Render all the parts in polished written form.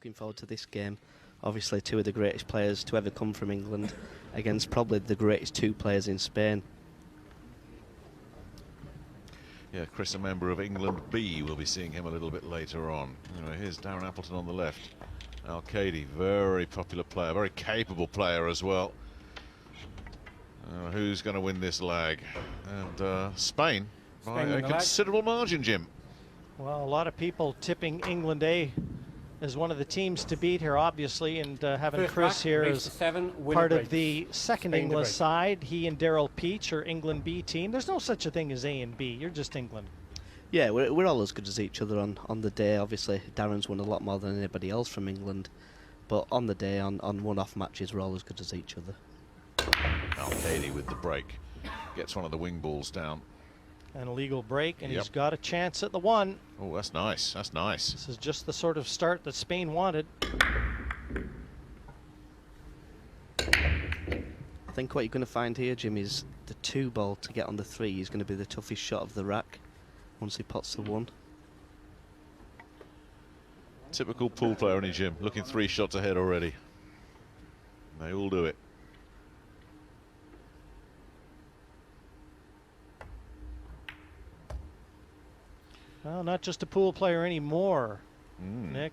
looking forward to this game. Obviously, two of the greatest players to ever come from England against probably the greatest two players in Spain. Yeah, Chris, a member of England B. We'll be seeing him a little bit later on. Anyway, here's Darren Appleton on the left. Al-Khaidi, very popular player, very capable player as well. Who's going to win this leg? And Spain by a considerable margin, Jim. Well, a lot of people tipping England A as one of the teams to beat here, obviously, and having Chris here as part of the second English side. He and Daryl Peach are England B team. There's no such a thing as A and B. You're just England. Yeah, we're all as good as each other on the day. Obviously, Darren's won a lot more than anybody else from England, but on the day, on one-off matches, we're all as good as each other. Al-Khaidi with the break. Gets one of the wing balls down. An illegal break, and he's got a chance at the one. Oh, that's nice. That's nice. This is just the sort of start that Spain wanted. I think what you're going to find here, Jim, is the two ball to get on the three is going to be the toughest shot of the rack once he pots the one. Typical pool player, isn't he, Jim? Looking 3 shots ahead already. They all do it. Well, not just a pool player anymore, Nick.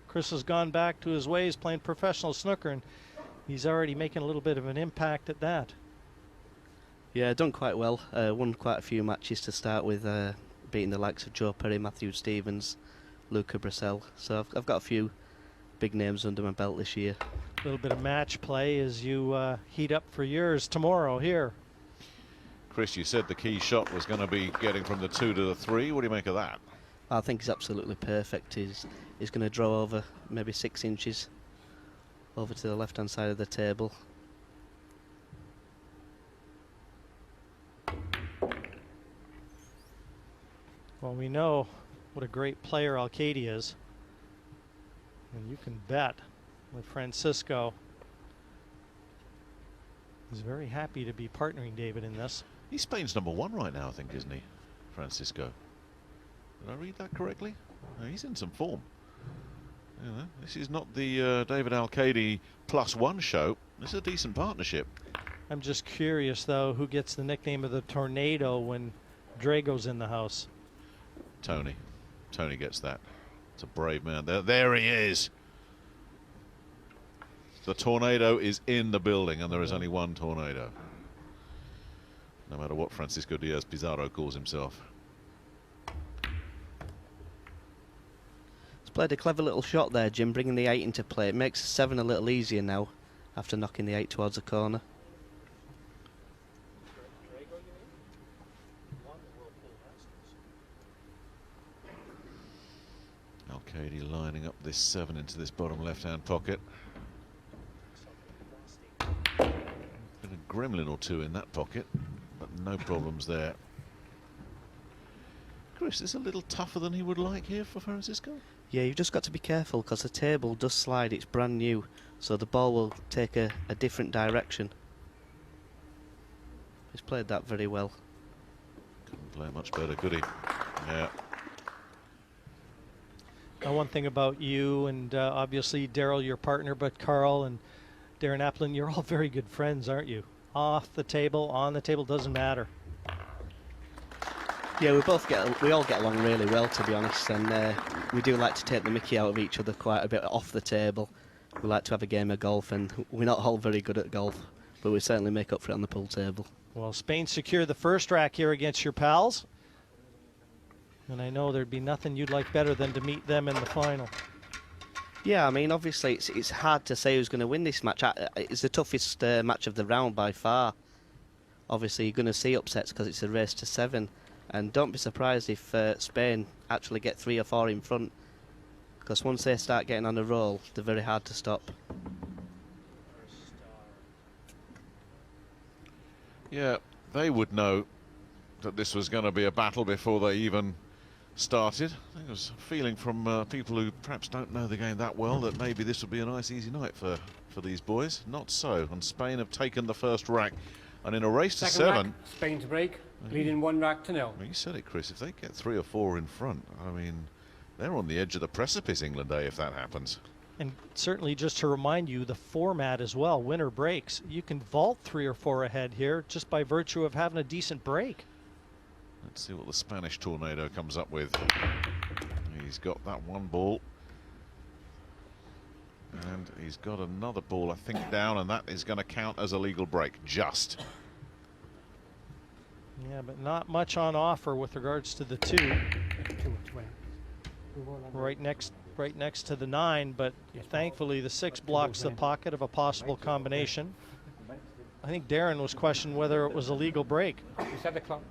Chris has gone back to his ways playing professional snooker, and he's already making a little bit of an impact at that. Yeah, done quite well. Won quite a few matches to start with, beating the likes of Joe Perry, Matthew Stevens, Luca Brissell. So I've got a few big names under my belt this year. A little bit of match play as you heat up for yours tomorrow here. Chris, you said the key shot was going to be getting from the 2 to the 3. What do you make of that? I think he's absolutely perfect. He's going to draw over maybe 6 inches over to the left-hand side of the table. Well, we know what a great player Al-Khaidi is. And you can bet with Francisco. He's very happy to be partnering David in this. He's Spain's #1 right now, I think, isn't he, Francisco? Did I read that correctly? No, he's in some form. You know, this is not the David Al-Khaidi +1 show. This is a decent partnership. I'm just curious, though, who gets the nickname of the Tornado when Drago's in the house? Tony. Tony gets that. It's a brave man. There he is. The tornado is in the building, and there is only one tornado. No matter what Francisco Diaz Pizarro calls himself. He's played a clever little shot there, Jim, bringing the 8 into play. It makes the 7 a little easier now after knocking the 8 towards the corner. Al-Khaidi lining up this 7 into this bottom left-hand pocket. Been a gremlin or two in that pocket, but no problems there. Chris, is this a little tougher than he would like here for Francisco? Yeah, you've just got to be careful because the table does slide. It's brand new, so the ball will take a different direction. He's played that very well. Couldn't play much better, could he? Yeah. Now, one thing about you and obviously Daryl, your partner, but Carl and Darren Applin, you're all very good friends, aren't you? Off the table, on the table, doesn't matter. Yeah, we all get along really well, to be honest, and we do like to take the mickey out of each other quite a bit off the table. We like to have a game of golf, and we're not all very good at golf, but we certainly make up for it on the pool table. Well, Spain secured the first rack here against your pals, and I know there'd be nothing you'd like better than to meet them in the final. Yeah, I mean, obviously it's hard to say who's going to win this match. It's the toughest match of the round by far. Obviously, you're going to see upsets because it's a race to 7. And don't be surprised if Spain actually get 3 or 4 in front, because once they start getting on a roll, they're very hard to stop. Yeah, they would know that this was going to be a battle before they even started. I think there's a feeling from people who perhaps don't know the game that well that maybe this would be a nice easy night for these boys. Not so, and Spain have taken the first rack, and in a race to 7, rack, Spain to break, leading 1 rack to 0. Well, you said it, Chris. If they get 3 or 4 in front, I mean, they're on the edge of the precipice, England A, if that happens. And certainly just to remind you, the format as well, winner breaks. You can vault 3 or 4 ahead here just by virtue of having a decent break. Let's see what the Spanish Tornado comes up with. He's got that one ball. And he's got another ball, I think, down, and that is going to count as a legal break, just. Yeah, but not much on offer with regards to the 2. Right next to the 9, but thankfully the 6 blocks the pocket of a possible combination. I think Darren was questioning whether it was a legal break. Reset the clock.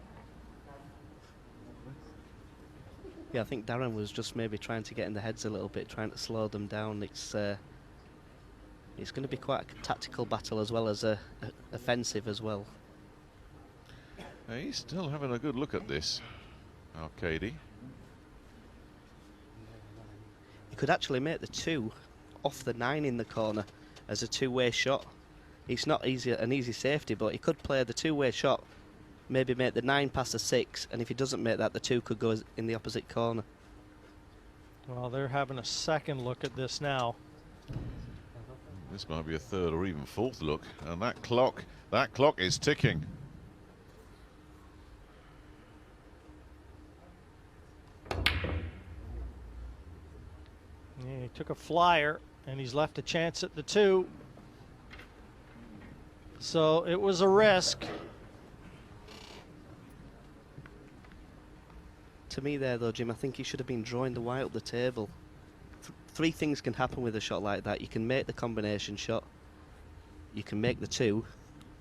Yeah, I think Darren was just maybe trying to get in the heads a little bit, trying to slow them down. It's going to be quite a tactical battle as well as a offensive as well. He's still having a good look at this, Arcady. He could actually make the 2 off the 9 in the corner as a two-way shot. It's not an easy safety, but he could play the two-way shot, maybe make the 9 past the 6, and if he doesn't make that, the 2 could go in the opposite corner. Well, they're having a second look at this now. This might be a third or even fourth look, and that clock is ticking. Yeah, he took a flyer, and he's left a chance at the 2. So it was a risk. To me there though, Jim, I think he should have been drawing the white up the table. 3 things can happen with a shot like that. You can make the combination shot, you can make the 2,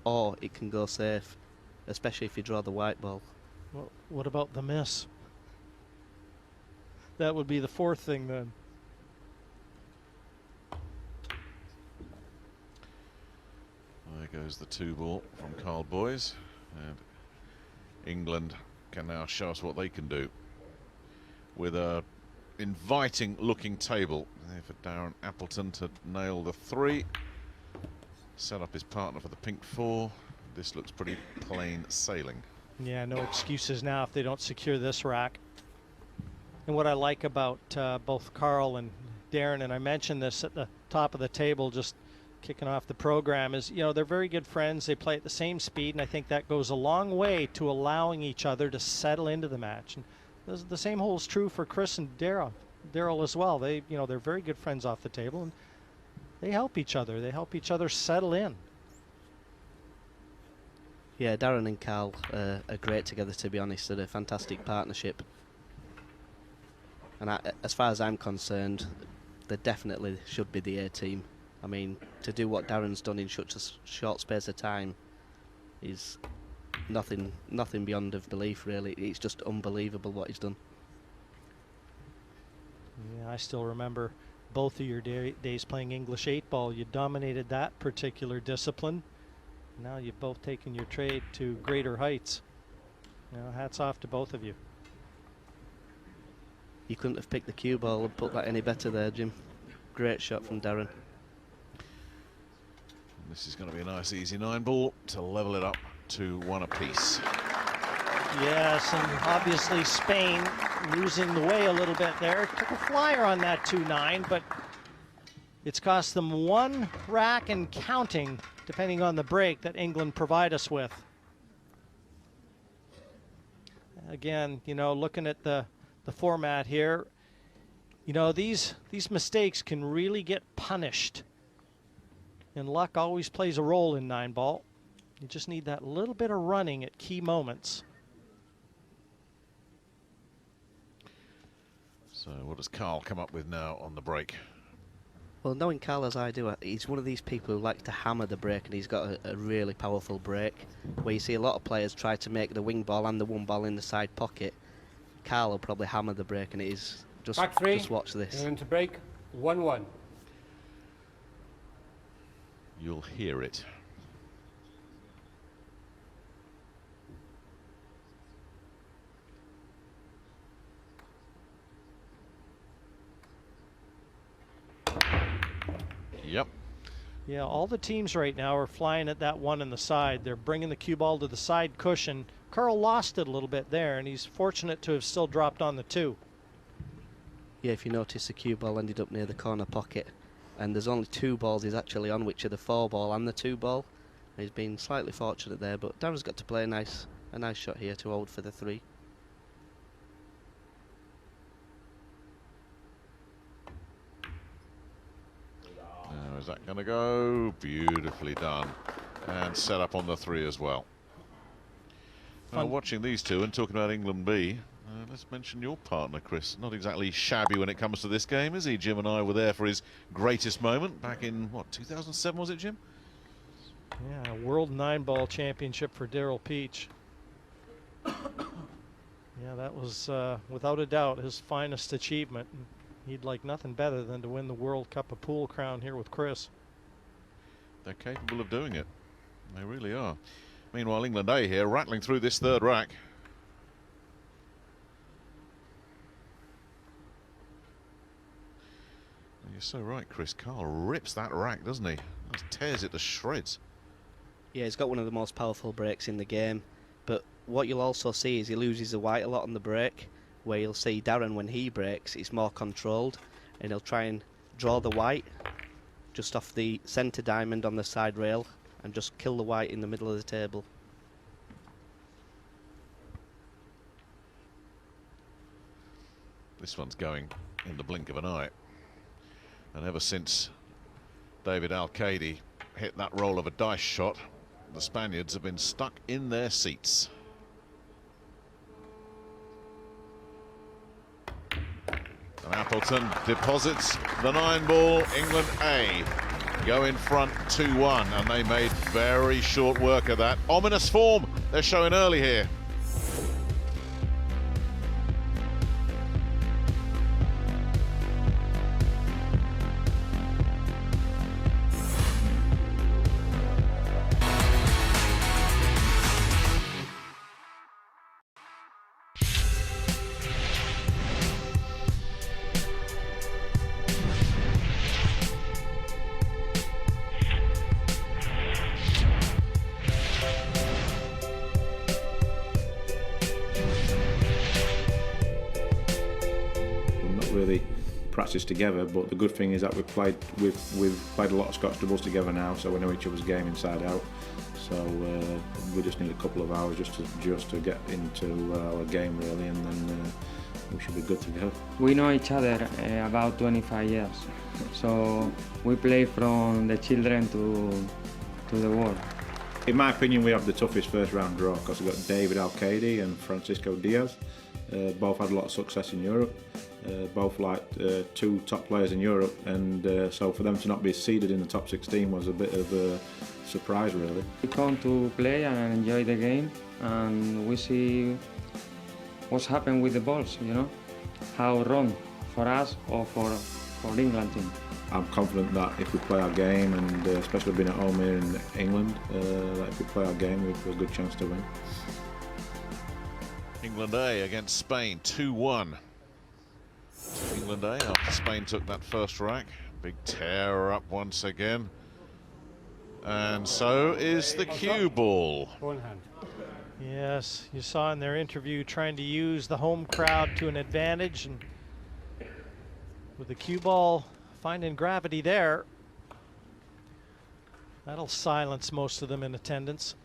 or it can go safe, especially if you draw the white ball. Well, what about the miss? That would be the 4th thing then. There goes the 2 ball from Carl Boys, and England can now show us what they can do with a inviting looking table there for Darren Appleton to nail the 3, set up his partner for the pink 4. This looks pretty plain sailing. Yeah, no excuses now if they don't secure this rack. And what I like about both Carl and Darren, and I mentioned this at the top of the table just kicking off the program, is, you know, they're very good friends. They play at the same speed, and I think that goes a long way to allowing each other to settle into the match. And the same holds true for Chris and Daryl as well. They, you know, they're very good friends off the table, and they help each other. They help each other settle in. Yeah, Darren and Carl are great together, to be honest. They're a fantastic partnership. And as far as I'm concerned, they definitely should be the A team. I mean, to do what Darren's done in such a short space of time is nothing beyond of belief, really. It's just unbelievable what he's done. Yeah, I still remember both of your days playing English 8-ball. You dominated that particular discipline. Now you've both taken your trade to greater heights. You know, hats off to both of you. You couldn't have picked the cue ball and put that any better there, Jim. Great shot from Darren. This is going to be a nice easy 9 ball to level it up to 1 apiece. Yes, and obviously Spain losing the way a little bit there. Took a flyer on that 2-9, but it's cost them 1 rack and counting, depending on the break that England provide us with. Again, you know, looking at the format here, you know, these mistakes can really get punished. And luck always plays a role in 9-ball. You just need that little bit of running at key moments. So what does Carl come up with now on the break? Well, knowing Carl as I do, he's one of these people who likes to hammer the break, and he's got a really powerful break, where you see a lot of players try to make the wing ball and the 1 ball in the side pocket. Carl will probably hammer the break, and it is just watch this. And into break, 1-1. You'll hear it. Yep. Yeah, all the teams right now are flying at that 1 in the side. They're bringing the cue ball to the side cushion. Carl lost it a little bit there, and he's fortunate to have still dropped on the 2. Yeah, if you notice, the cue ball ended up near the corner pocket. and there's only 2 balls he's actually on, which are the 4 ball and the 2 ball. He's been slightly fortunate there, but Darren's got to play a nice shot here to hold for the 3. Now, is that going to go? Beautifully done. And set up on the 3 as well. Now, watching these two and talking about England B, let's mention your partner, Chris. Not exactly shabby when it comes to this game, is he? Jim and I were there for his greatest moment back in, what, 2007 was it, Jim? Yeah, World 9-ball championship for Daryl Peach. Yeah, that was, without a doubt, his finest achievement. He'd like nothing better than to win the World Cup of Pool crown here with Chris. They're capable of doing it. They really are. Meanwhile, England A here, rattling through this 3rd rack. You're so right, Chris. Carl rips that rack, doesn't he? Just tears it to shreds. Yeah, he's got one of the most powerful breaks in the game. But what you'll also see is he loses the white a lot on the break, where you'll see Darren, when he breaks, it's more controlled, and he'll try and draw the white just off the centre diamond on the side rail and just kill the white in the middle of the table. This one's going in the blink of an eye. And ever since David Al-Qaedi hit that roll of a dice shot, the Spaniards have been stuck in their seats. And Appleton deposits the 9-ball. England A go in front 2-1, and they made very short work of that. Ominous form they're showing early here. Really practice together, but the good thing is that we've played a lot of Scottish doubles together now, so we know each other's game inside out. So we just need a couple of hours just to get into our game really, and then we should be good to go. We know each other about 25 years, so we play from the children to the world. In my opinion, we have the toughest first round draw because we've got David Al-Qaedi and Francisco Diaz. Both had a lot of success in Europe. Both like 2 top players in Europe, and so for them to not be seeded in the top 16 was a bit of a surprise really. We come to play and enjoy the game, and we see what's happened with the balls, you know, how wrong for us or for England team. I'm confident that if we play our game, and especially being at home here in England, that if we play our game we've got a good chance to win. England A against Spain 2-1. England A after Spain took that first rack. Big tear up once again. And so is the cue ball. One hand. Yes, you saw in their interview trying to use the home crowd to an advantage, and with the cue ball finding gravity there, that'll silence most of them in attendance.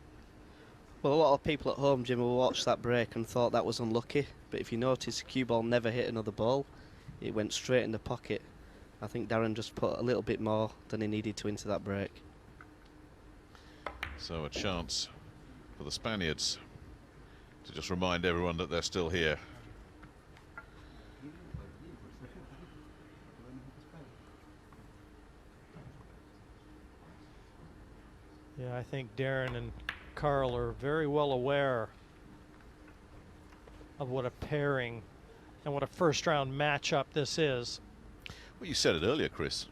Well, a lot of people at home, Jim, will watch that break and thought that was unlucky, but if you notice, the cue ball never hit another ball. It went straight in the pocket. I think Darren just put a little bit more than he needed to into that break. So a chance for the Spaniards to just remind everyone that they're still here. Yeah, I think Darren and Carl are very well aware of what a pairing and what a first round matchup this is. Well, you said it earlier, Chris.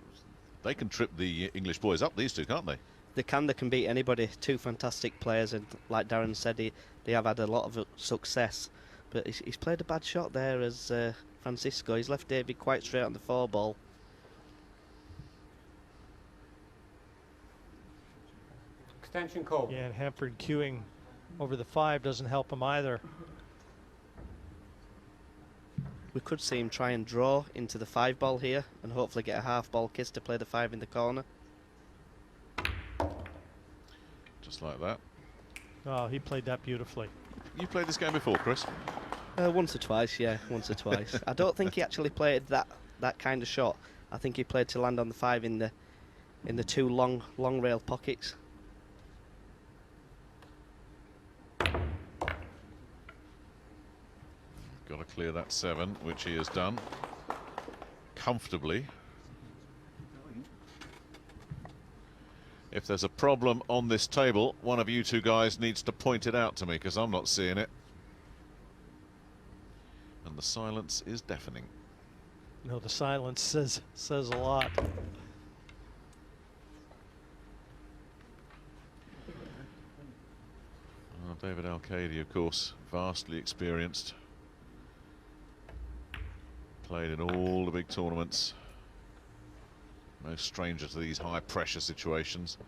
They can trip the English boys up, these two, can't they? They can beat anybody. 2 fantastic players, and like Darren said, they have had a lot of success. But he's played a bad shot there as Francisco. He's left David quite straight on the 4 ball. Extension call. Yeah, and Hanford queuing over the 5 doesn't help him either. We could see him try and draw into the 5 ball here and hopefully get a half ball kiss to play the 5 in the corner. Just like that. Oh, he played that beautifully. You played this game before, Chris? Once or twice, yeah, once or twice. I don't think he actually played that kind of shot. I think he played to land on the 5 in the 2 long rail pockets. Got to clear that 7, which he has done comfortably. If there's a problem on this table, one of you two guys needs to point it out to me, because I'm not seeing it. And the silence is deafening. No, the silence says a lot. David Al-Qaedi, of course, vastly experienced. Played in all the big tournaments. No stranger to these high-pressure situations.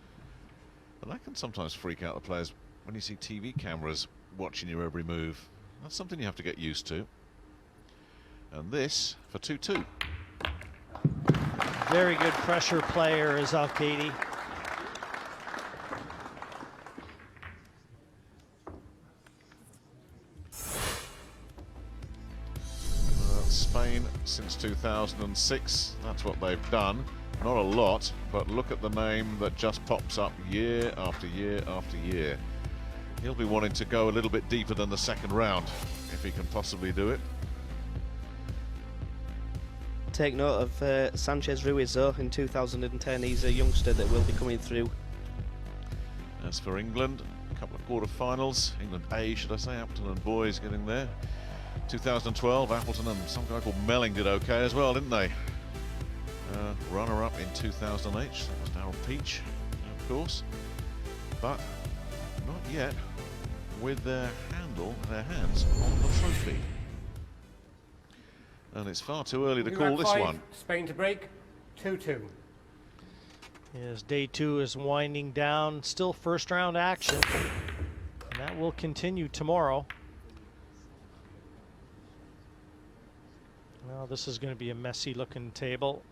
But that can sometimes freak out the players when you see TV cameras watching your every move. That's something you have to get used to. And this for 2-2. Very good pressure player is Al-Qaedi. Spain since 2006, that's what they've done. Not a lot, but look at the name that just pops up year after year after year. He'll be wanting to go a little bit deeper than the second round, if he can possibly do it. Take note of Sanchez Ruiz though, in 2010. He's a youngster that will be coming through. As for England, a couple of quarter-finals. England A, should I say, Appleton and Boys getting there. 2012, Appleton and some guy called Melling did okay as well, didn't they? Runner-up in 2008, that was Darryl Peach, of course. But not yet with their hands on the trophy. And it's far too early to call this one. Spain to break, 2-2. As day 2 is winding down, still first round action. And that will continue tomorrow. Well, this is going to be a messy looking table.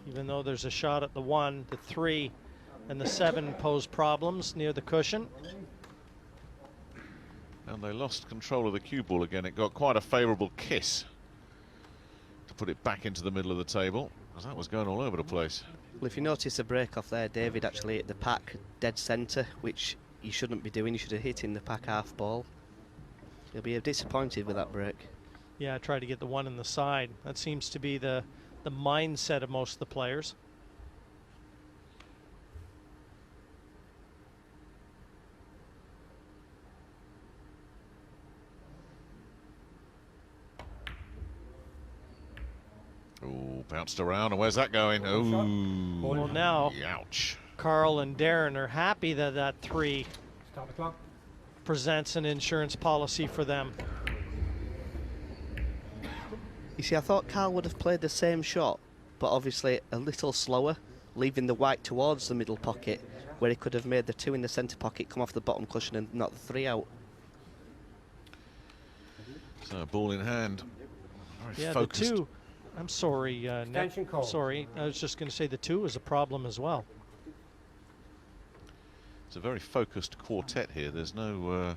Even though there's a shot at the 1, the 3, and the 7 pose problems near the cushion. And they lost control of the cue ball again. It got quite a favourable kiss to put it back into the middle of the table, because that was going all over the place. Well, if you notice the break off there, David actually hit the pack dead centre, which you shouldn't be doing. You should have hit in the pack half ball. He'll be disappointed with that break. Yeah, try to get the 1 in the side. That seems to be the mindset of most of the players. Oh, bounced around, and where's that going? Oh, Well, now ouch. Carl and Darren are happy that that 3 Stop the clock. presents an insurance policy for them. You see, I thought Carl would have played the same shot, but obviously a little slower, leaving the white towards the middle pocket, where he could have made the 2 in the centre pocket come off the bottom cushion and knock the 3 out. So, ball in hand. Very Yeah, focused. the 2. I'm sorry, Nick. Extension call. Sorry, I was just going to say the 2 is a problem as well. It's a very focused quartet here. There's no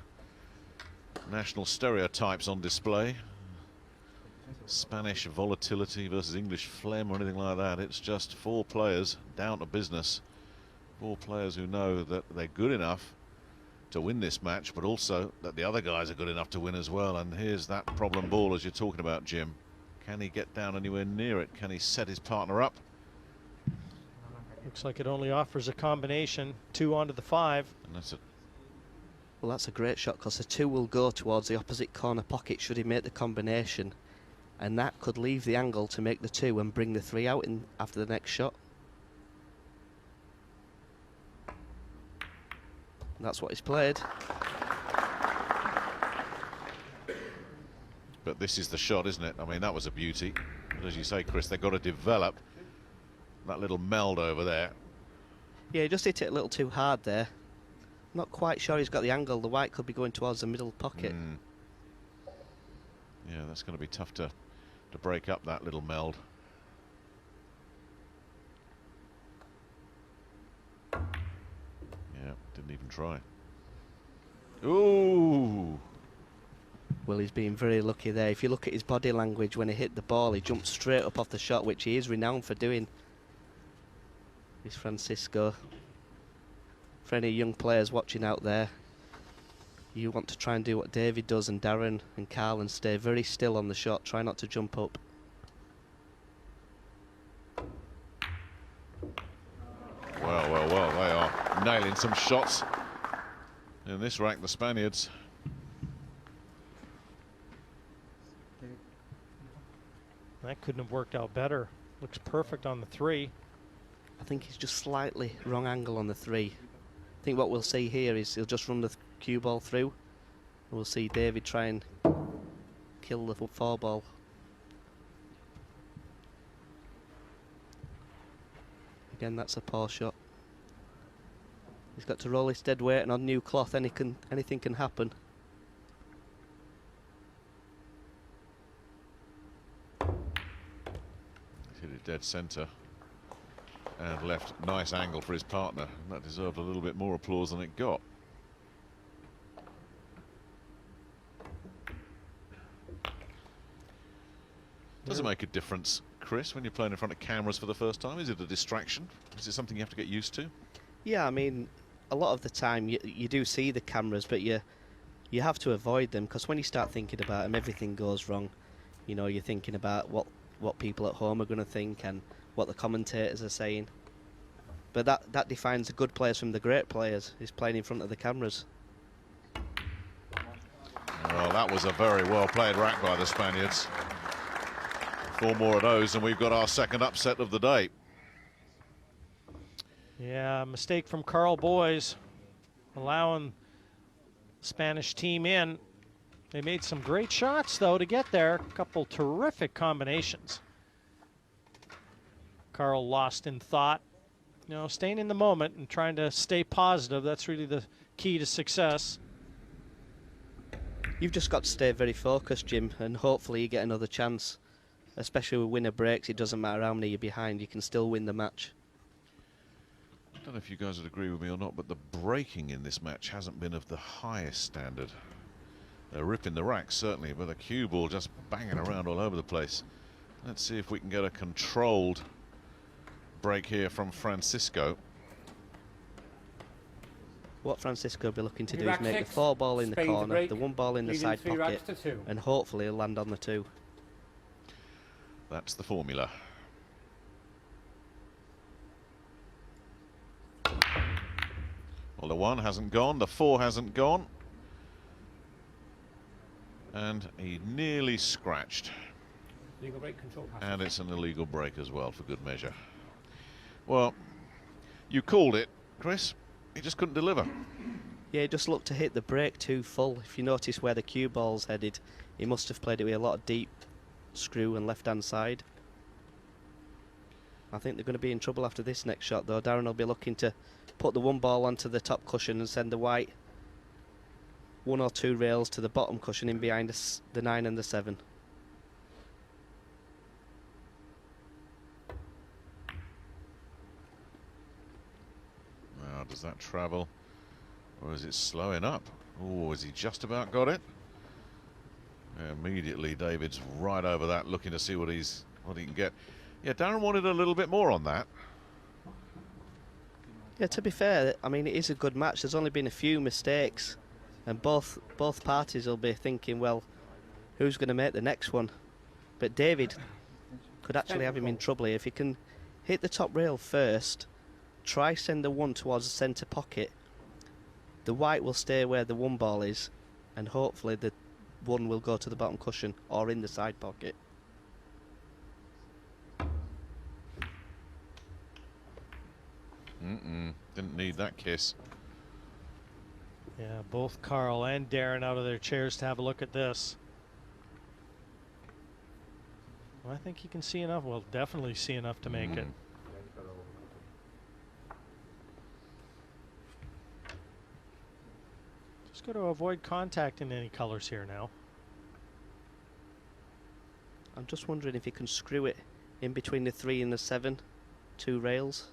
national stereotypes on display. Spanish volatility versus English phlegm or anything like that. It's just 4 players down to business. 4 players who know that they're good enough to win this match, but also that the other guys are good enough to win as well. And here's that problem ball as you're talking about, Jim. Can he get down anywhere near it? Can he set his partner up? Looks like it only offers a combination. 2 onto the 5. And that's it. Well, that's a great shot, because the 2 will go towards the opposite corner pocket should he make the combination. And that could leave the angle to make the 2 and bring the 3 out in after the next shot. And that's what he's played. But this is the shot, isn't it? I mean, that was a beauty. But as you say, Chris, they've got to develop that little meld over there. Yeah, he just hit it a little too hard there. Not quite sure he's got the angle. The white could be going towards the middle pocket. Yeah, that's going to be tough to to break up that little meld. Yeah, didn't even try. Ooh! Well, he's been very lucky there. If you look at his body language when he hit the ball, he jumped straight up off the shot, which he is renowned for doing. Is Francisco. For any young players watching out there, you want to try and do what David does, and Darren and Carl, and stay very still on the shot. Try not to jump up. Well, well, well, they are nailing some shots in this rack, the Spaniards. That couldn't have worked out better. Looks perfect on the 3. I think he's just slightly wrong angle on the 3. I think what we'll see here is he'll just run the cue ball through. We'll see David try and kill the 4 ball. Again, that's a poor shot. He's got to roll his dead weight, and on new cloth anything can happen. Hit it dead centre and left nice angle for his partner, and that deserved a little bit more applause than it got. Does it make a difference, Chris, when you're playing in front of cameras for the first time? Is it a distraction? Is it something you have to get used to? Yeah, I mean, a lot of the time you do see the cameras, but you have to avoid them, because when you start thinking about them, everything goes wrong. You know, you're thinking about what people at home are going to think and what the commentators are saying. But that defines the good players from the great players, is playing in front of the cameras. Well, that was a very well played rack by the Spaniards. 4 more of those and we've got our second upset of the day. Yeah, mistake from Carl Boys, allowing Spanish team in. They made some great shots, though, to get there. A couple terrific combinations. Carl lost in thought. You know, staying in the moment and trying to stay positive, that's really the key to success. You've just got to stay very focused, Jim, and hopefully you get another chance. Especially with winner breaks, it doesn't matter how many you're behind, you can still win the match. I don't know if you guys would agree with me or not, but the breaking in this match hasn't been of the highest standard. They're ripping the rack, certainly, but the cue ball just banging around all over the place. Let's see if we can get a controlled break here from Francisco. What Francisco will be looking to do is make the 4 ball in the corner, the 1 ball in the side pocket, and hopefully he'll land on the 2. That's the formula. Well, the 1 hasn't gone, the 4 hasn't gone. And he nearly scratched. Legal break, control pass. And it's an illegal break as well, for good measure. Well, you called it, Chris. He just couldn't deliver. Yeah, he just looked to hit the break too full. If you notice where the cue ball's headed, he must have played it with a lot of deep screw and left-hand side. I think they're going to be in trouble after this next shot, though. Darren will be looking to put the 1 ball onto the top cushion and send the white 1 or 2 rails to the bottom cushion in behind the 9 and the 7. Now, does that travel, or is it slowing up? Oh, has he just about got it? Immediately, David's right over that, looking to see what he can get. Yeah, Darren wanted a little bit more on that. Yeah, to be fair, I mean, it is a good match. There's only been a few mistakes, and both parties will be thinking, well, who's going to make the next one? But David could actually have him in trouble here. If he can hit the top rail first, try send the 1 towards the centre pocket. The white will stay where the 1 ball is, and hopefully the 1 will go to the bottom cushion or in the side pocket. Didn't need that kiss. Yeah, both Carl and Darren out of their chairs to have a look at this. Well, I think he can see enough. Well, definitely see enough to make it. Just got to avoid contact in any colors here now. I'm I'm just wondering if he can screw it in between the 3 and the 7, 2 rails.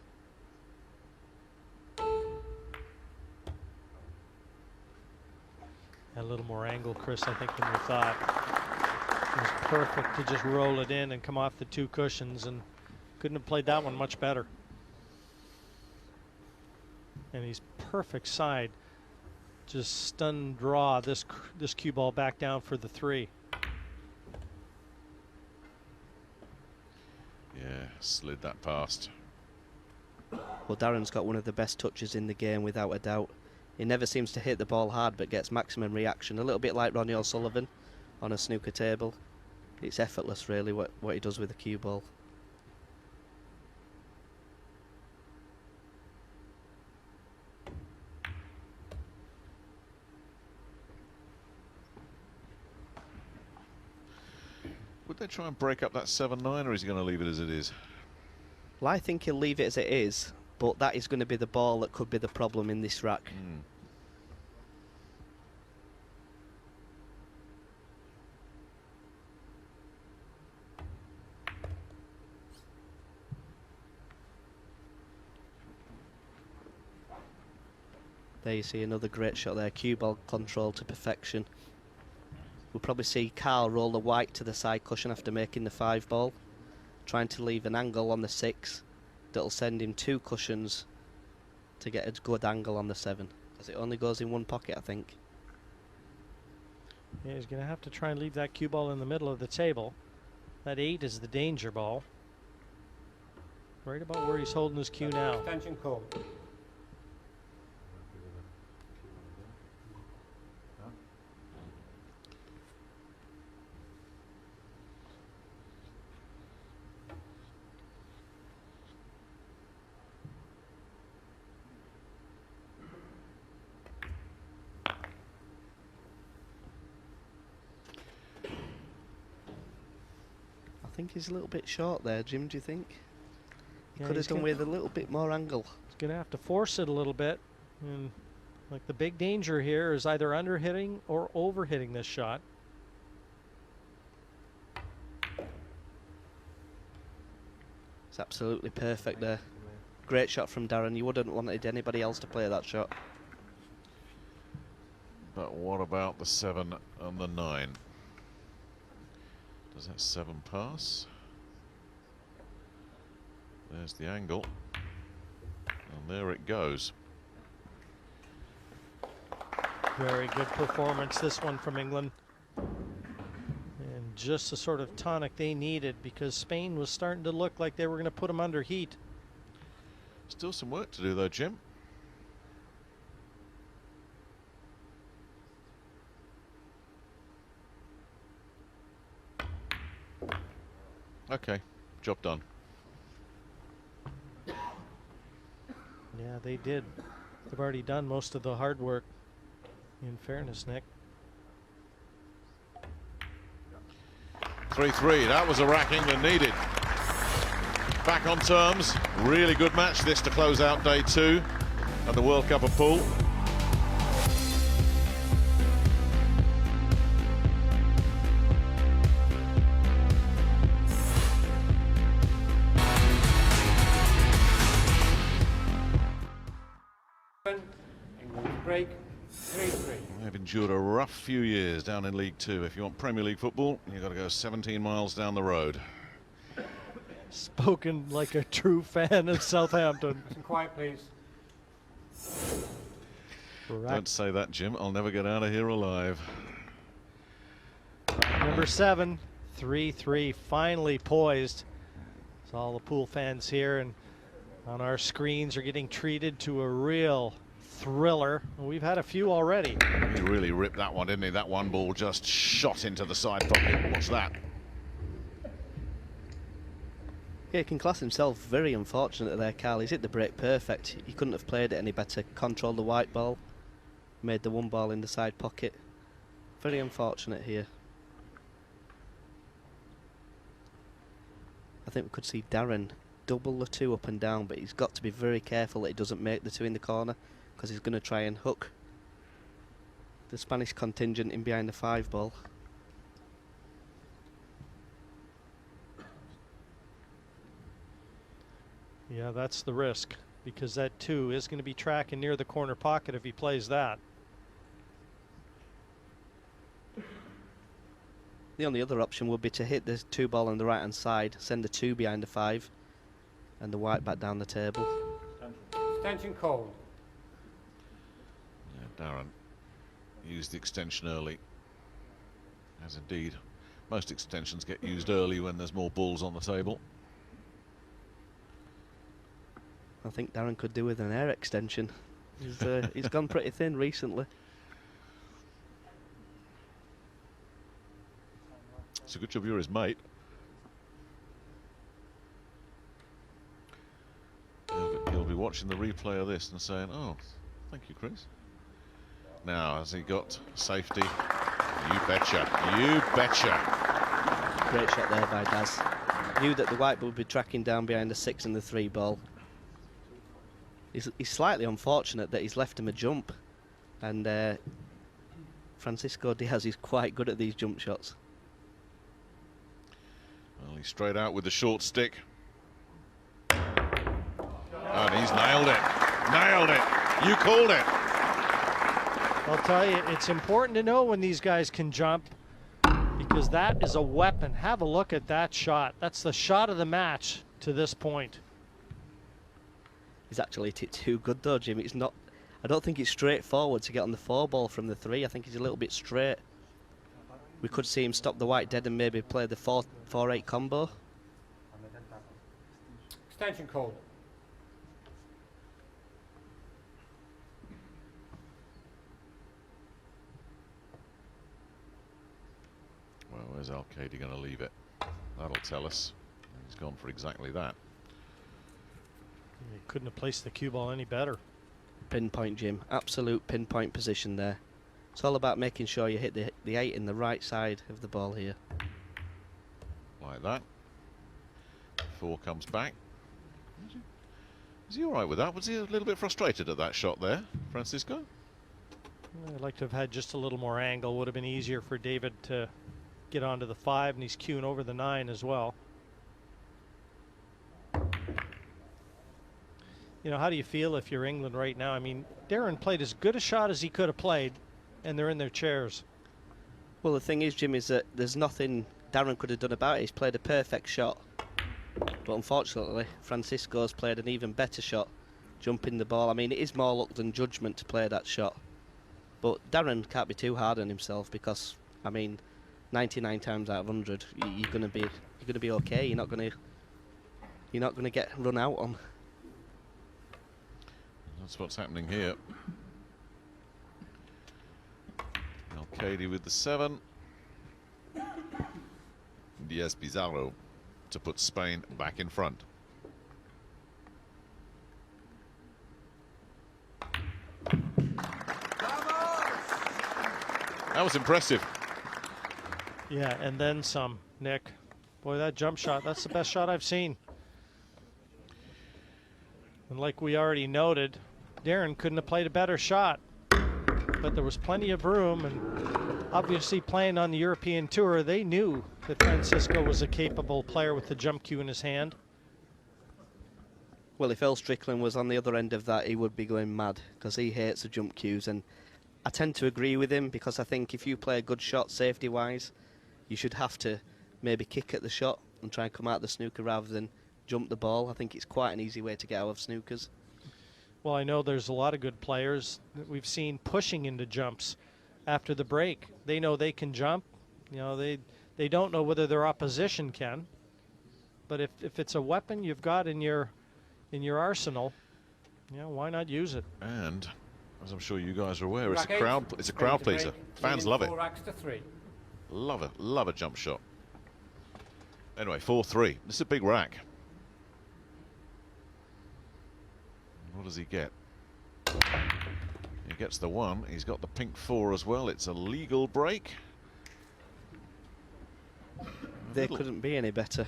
A little more angle, Chris, I think, than we thought. It was perfect to just roll it in and come off the 2 cushions, and couldn't have played that one much better. And he's perfect side. Just stun draw this cue ball back down for the 3. Yeah, slid that past. Well, Darren's got one of the best touches in the game, without a doubt. He never seems to hit the ball hard, but gets maximum reaction. A little bit like Ronnie O'Sullivan on a snooker table. It's effortless, really, what he does with the cue ball. Would they try and break up that 7-9, or is he going to leave it as it is? Well, I think he'll leave it as it is, but that is going to be the ball that could be the problem in this rack. There you see another great shot there, cue ball control to perfection. We'll probably see Carl roll the white to the side cushion after making the 5 ball, trying to leave an angle on the 6 that'll send him 2 cushions to get a good angle on the 7, because it only goes in one pocket, I think. Yeah, he's going to have to try and leave that cue ball in the middle of the table. That 8 is the danger ball. Right about where he's holding his cue now. Attention call. I think he's a little bit short there, Jim, do you think? He Yeah, could have he's done gonna- with a little bit more angle. He's going to have to force it a little bit. And like the big danger here is either under hitting or over hitting this shot. It's absolutely perfect there. Great shot from Darren. You wouldn't wanted anybody else to play that shot. But what about the 7 and the 9? Does that 7 pass? There's the angle. And there it goes. Very good performance, this one from England. And just the sort of tonic they needed, because Spain was starting to look like they were going to put them under heat. Still some work to do though, Jim. Okay, job done. Yeah, they did. They've already done most of the hard work, in fairness, Nick. 3-3, that was a rack England needed. Back on terms, really good match this to close out day 2 at the World Cup of Pool. England break. 3-3. They've endured a rough few years down in League 2. If you want Premier League football, you've got to go 17 miles down the road. Spoken like a true fan of Southampton. Quiet, please. Don't say that, Jim. I'll never get out of here alive. Number 7, 3-3, finally poised. So all the pool fans here and on our screens are getting treated to a real thriller. We've had a few already. He really ripped that one, didn't he? That one ball just shot into the side pocket. What's that? Yeah, he can class himself very unfortunate there, Carl. He's hit the break perfect. He couldn't have played it any better. Controlled the white ball. Made the 1 ball in the side pocket. Very unfortunate here. I think we could see Darren double the 2 up and down, but he's got to be very careful that he doesn't make the 2 in the corner, because he's going to try and hook the Spanish contingent in behind the 5 ball. Yeah, that's the risk, because that 2 is going to be tracking near the corner pocket if he plays that. The only other option would be to hit the 2 ball on the right hand side, send the 2 behind the 5, and the white back down the table. Extension called. Yeah, Darren used the extension early, as indeed most extensions get used early when there's more balls on the table. I think Darren could do with an air extension. He's gone pretty thin recently. It's a good job you're his mate. He'll be watching the replay of this and saying, "Oh, thank you, Chris." Now, has he got safety? You betcha. You betcha. Great shot there by Daz. Knew that the white would be tracking down behind the 6 and the 3 ball. He's slightly unfortunate that he's left him a jump, and Francisco Diaz is quite good at these jump shots. Well, he's straight out with the short stick. And he's nailed it. Nailed it. You called it. I'll tell you, it's important to know when these guys can jump, because that is a weapon. Have a look at that shot. That's the shot of the match to this point. He's actually hit it too good though, Jim. It's not. I don't think it's straightforward to get on the 4 ball from the 3. I think he's a little bit straight. We could see him stop the white dead and maybe play the 4-8 combo. Extension called. Well, where's Al-Kaidi going to leave it? That'll tell us. He's gone for exactly that. He couldn't have placed the cue ball any better. Pinpoint, Jim. Absolute pinpoint position there. It's all about making sure you hit the 8 in the right side of the ball here. Like that. 4 comes back. Is he all right with that? Was he a little bit frustrated at that shot there, Francisco? I'd like to have had just a little more angle. Would have been easier for David to get onto the 5, and he's cueing over the 9 as well. You know, how do you feel if you're England right now? I mean, Darren played as good a shot as he could have played, and they're in their chairs. Well, the thing is, Jim, is that there's nothing Darren could have done about it. He's played a perfect shot. But unfortunately, Francisco's played an even better shot, jumping the ball. I mean, it is more luck than judgment to play that shot. But Darren can't be too hard on himself because, I mean, 99 times out of 100, you're gonna be okay. You're not gonna get run out on. That's what's happening here. Al-Kaidi with the 7. Diaz Pizarro to put Spain back in front. That was impressive. Yeah, and then some, Nick. Boy, that jump shot, that's the best shot I've seen. And like we already noted, Darren couldn't have played a better shot. But there was plenty of room, and obviously playing on the European Tour, they knew that Francisco was a capable player with the jump cue in his hand. Well, if Earl Strickland was on the other end of that, he would be going mad because he hates the jump cues, and I tend to agree with him because I think if you play a good shot safety-wise, you should have to maybe kick at the shot and try and come out the snooker rather than jump the ball. I think it's quite an easy way to get out of snookers. Well, I know there's a lot of good players that we've seen pushing into jumps after the break. They know they can jump. You know, they don't know whether their opposition can. But if it's a weapon you've got in your arsenal, you know, why not use it? And as I'm sure you guys are aware, it's a Rack crowd eight. pleaser. Fans love it. 4 racks to 3. Love a jump shot. Anyway, 4-3. This is a big rack. What does he get? He gets the 1. He's got the pink 4 as well. It's a legal break. They couldn't be any better.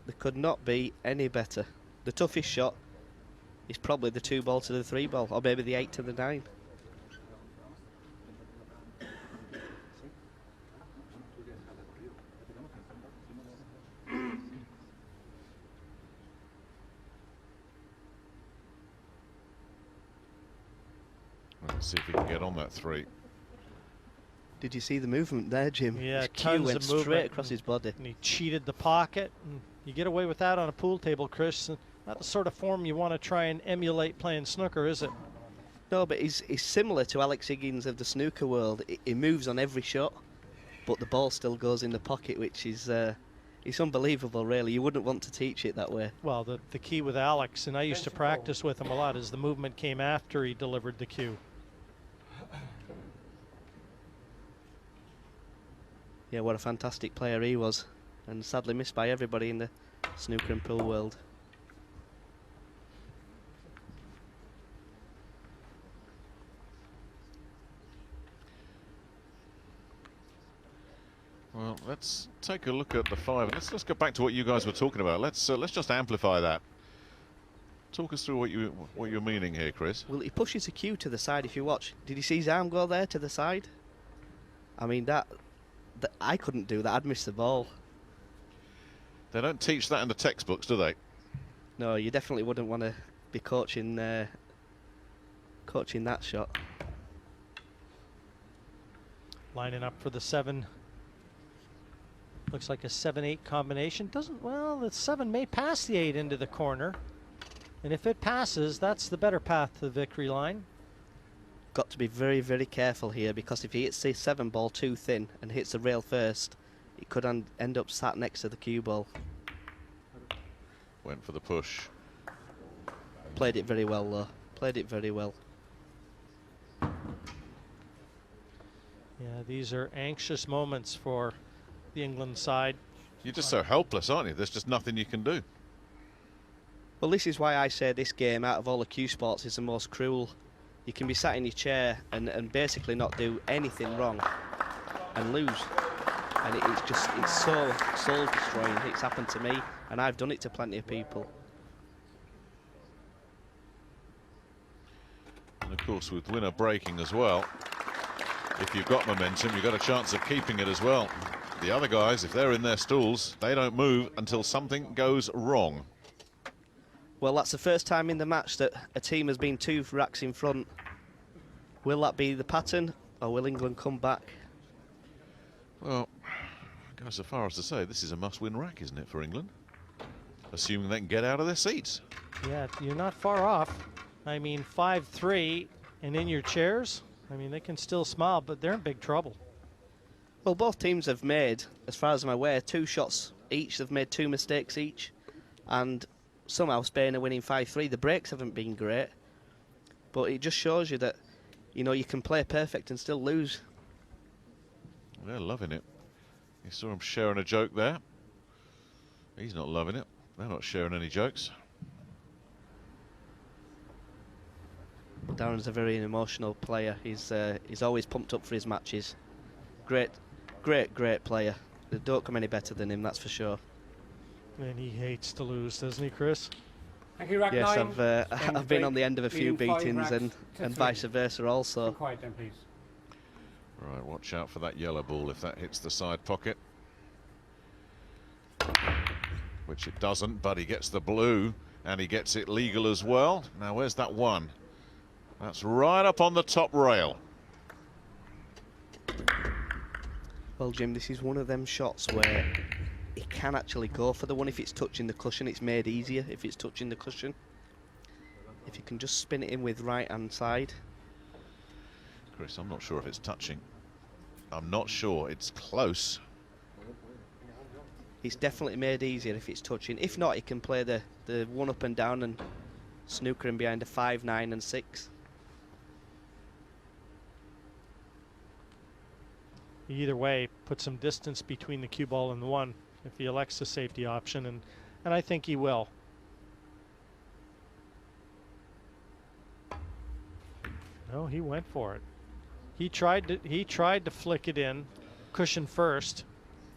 They could not be any better. The toughest shot is probably the 2 ball to the 3 ball, or maybe the 8 to the 9. Let's see if he can get on that 3. Did you see the movement there, Jim? Yeah, His cue tons went of movement. straight across his body. And he cheated the pocket. And you get away with that on a pool table, Chris. Not the sort of form you want to try and emulate playing snooker, is it? No, but he's similar to Alex Higgins of the snooker world. He moves on every shot, but the ball still goes in the pocket, which is it's unbelievable, really. You wouldn't want to teach it that way. Well, the key with Alex, and I used to practice with him a lot, is the movement came after he delivered the cue. Yeah, what a fantastic player he was, and sadly missed by everybody in the snooker and pool world. Well, let's take a look at the 5. Let's go back to what you guys were talking about. Let's just amplify that. Talk us through what you're meaning here, Chris. Well, he pushes the cue to the side. If you watch, did you see his arm go there to the side? I mean, that I couldn't do that. I'd miss the ball. They don't teach that in the textbooks, do they? No, you definitely wouldn't want to be coaching that shot. Lining up for the 7. Looks like a 7-8 combination. Well, the 7 may pass the 8 into the corner. And if it passes, that's the better path to the victory line. Got to be very, very careful here, because if he hits the 7 ball too thin and hits the rail first, it could end up sat next to the cue ball. Went for the push. Played it very well, though. Played it very well. Yeah, these are anxious moments for the England side. You're just so helpless, aren't you? There's just nothing you can do. Well, this is why I say this game, out of all the cue sports, is the most cruel. You can be sat in your chair and basically not do anything wrong and lose. And it's so soul destroying. It's happened to me, and I've done it to plenty of people. And of course, with winner breaking as well, if you've got momentum, you've got a chance of keeping it as well. The other guys, if they're in their stools, they don't move until something goes wrong. Well, that's the first time in the match that a team has been 2 racks in front. Will that be the pattern, or will England come back? Well, I go so far as to say this is a must-win rack, isn't it, for England? Assuming they can get out of their seats. Yeah, you're not far off. I mean, 5-3 and in your chairs. I mean, they can still smile, but they're in big trouble. Well, both teams have made, as far as I'm aware, 2 shots each. They've made 2 mistakes each. And somehow Spain are winning 5-3. The breaks haven't been great. But it just shows you that, you know, you can play perfect and still lose. They're loving it. You saw him sharing a joke there. He's not loving it. They're not sharing any jokes. Darren's a very emotional player. He's always pumped up for his matches. Great player. They don't come any better than him, that's for sure. And he hates to lose, doesn't he, Chris? Thank you, rack Yes, 9. I've been on the end of a few leading 5 beatings racks to and 3. vice versa also. Be quiet then, please. Right, watch out for that yellow ball if that hits the side pocket. Which it doesn't, but he gets the blue, and he gets it legal as well. Now, where's that 1? That's right up on the top rail. Well, Jim, this is one of them shots where he can actually go for the 1 if it's touching the cushion. It's made easier if it's touching the cushion. If you can just spin it in with right-hand side. Chris, I'm not sure if it's touching. I'm not sure. It's close. It's definitely made easier if it's touching. If not, he can play the 1 up and down and snooker him behind a 5, 9 and 6. Either way, put some distance between the cue ball and the 1 if he elects the safety option, and I think he will. No, he went for it. He tried to flick it in, cushion first,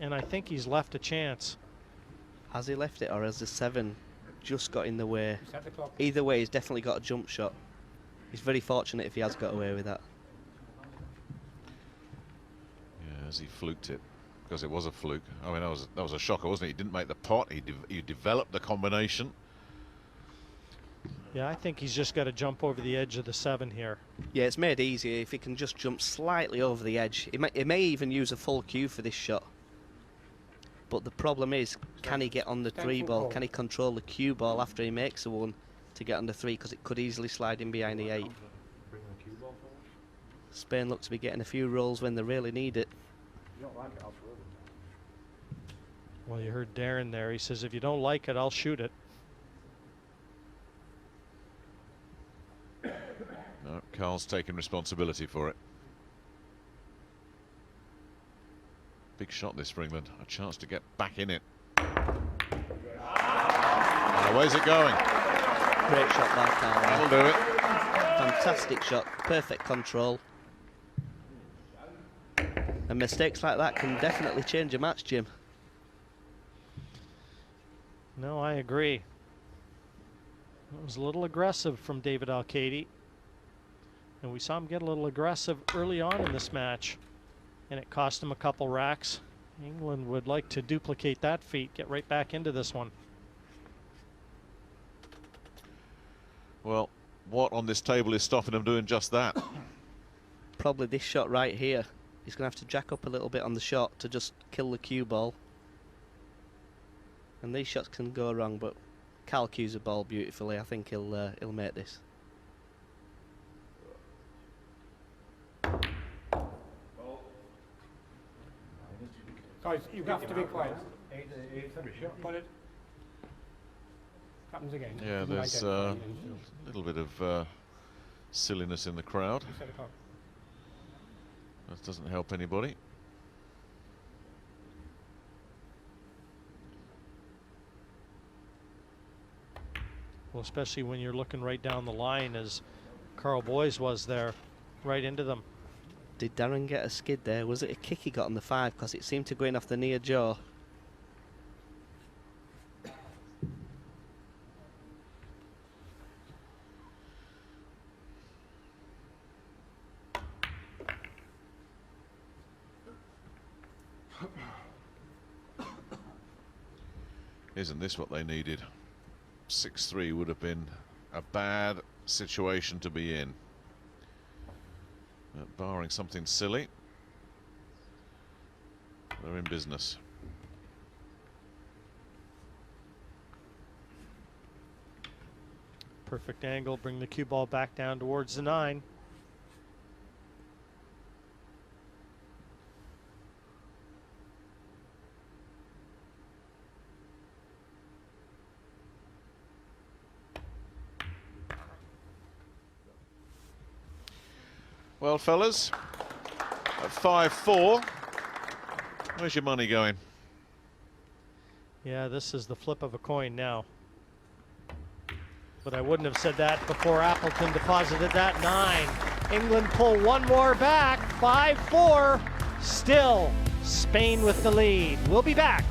and I think he's left a chance. Has he left it, or has the 7 just got in the way? Set the clock. Either way, he's definitely got a jump shot. He's very fortunate if he has got away with that. Yeah, as he fluked it, because it was a fluke. I mean, that was a shocker, wasn't it? He didn't make the pot. He developed the combination. Yeah, I think he's just got to jump over the edge of the 7 here. Yeah, it's made easier if he can just jump slightly over the edge. He may even use a full cue for this shot. But the problem is, can he get on the 3 ball? Can he control the cue ball after he makes a 1 to get on the 3? Because it could easily slide in behind the 8. Spain look to be getting a few rolls when they really need it. Well, you heard Darren there. He says, if you don't like it, I'll shoot it. No, Carl's taking responsibility for it. Big shot this for England. A chance to get back in it. Where's it going? Great shot by Carl. That'll do it. Fantastic shot. Perfect control. And mistakes like that can definitely change a match, Jim. No, I agree. It was a little aggressive from David Al-Kaidi. And we saw him get a little aggressive early on in this match. And it cost him a couple racks. England would like to duplicate that feat, get right back into this one. Well, what on this table is stopping them doing just that? Probably this shot right here. He's going to have to jack up a little bit on the shot to just kill the cue ball. And these shots can go wrong, but Carl cues the ball beautifully. I think he'll make this. Guys, you have to be quiet. Put it. Happens again. Yeah, there's a little bit of silliness in the crowd. That doesn't help anybody. Well, especially when you're looking right down the line as Carl Boys was there, right into them. Did Darren get a skid there? Was it a kick he got on the 5? Because it seemed to go in off the near jaw. Isn't this what they needed? 6-3 would have been a bad situation to be in. Barring something silly, they're in business. Perfect angle, bring the cue ball back down towards the 9. Well, fellas, at 5-4, where's your money going? Yeah, this is the flip of a coin now. But I wouldn't have said that before Appleton deposited that 9. England pull one more back, 5-4. Still, Spain with the lead. We'll be back.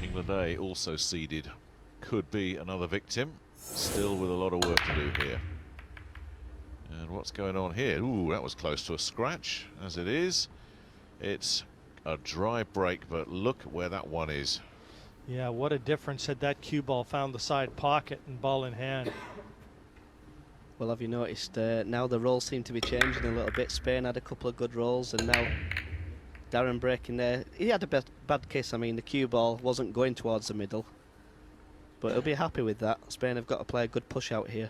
England A also seeded. Could be another victim. Still with a lot of work to do here. And what's going on here? Ooh, that was close to a scratch. As it is, it's a dry break, but look where that one is. Yeah, what a difference had that cue ball found the side pocket and ball in hand. Well, have you noticed now the rolls seem to be changing a little bit? Spain had a couple of good rolls, and now Darren breaking there. He had a bad kiss. I mean, the cue ball wasn't going towards the middle, but he'll be happy with that. Spain have got to play a good push out here.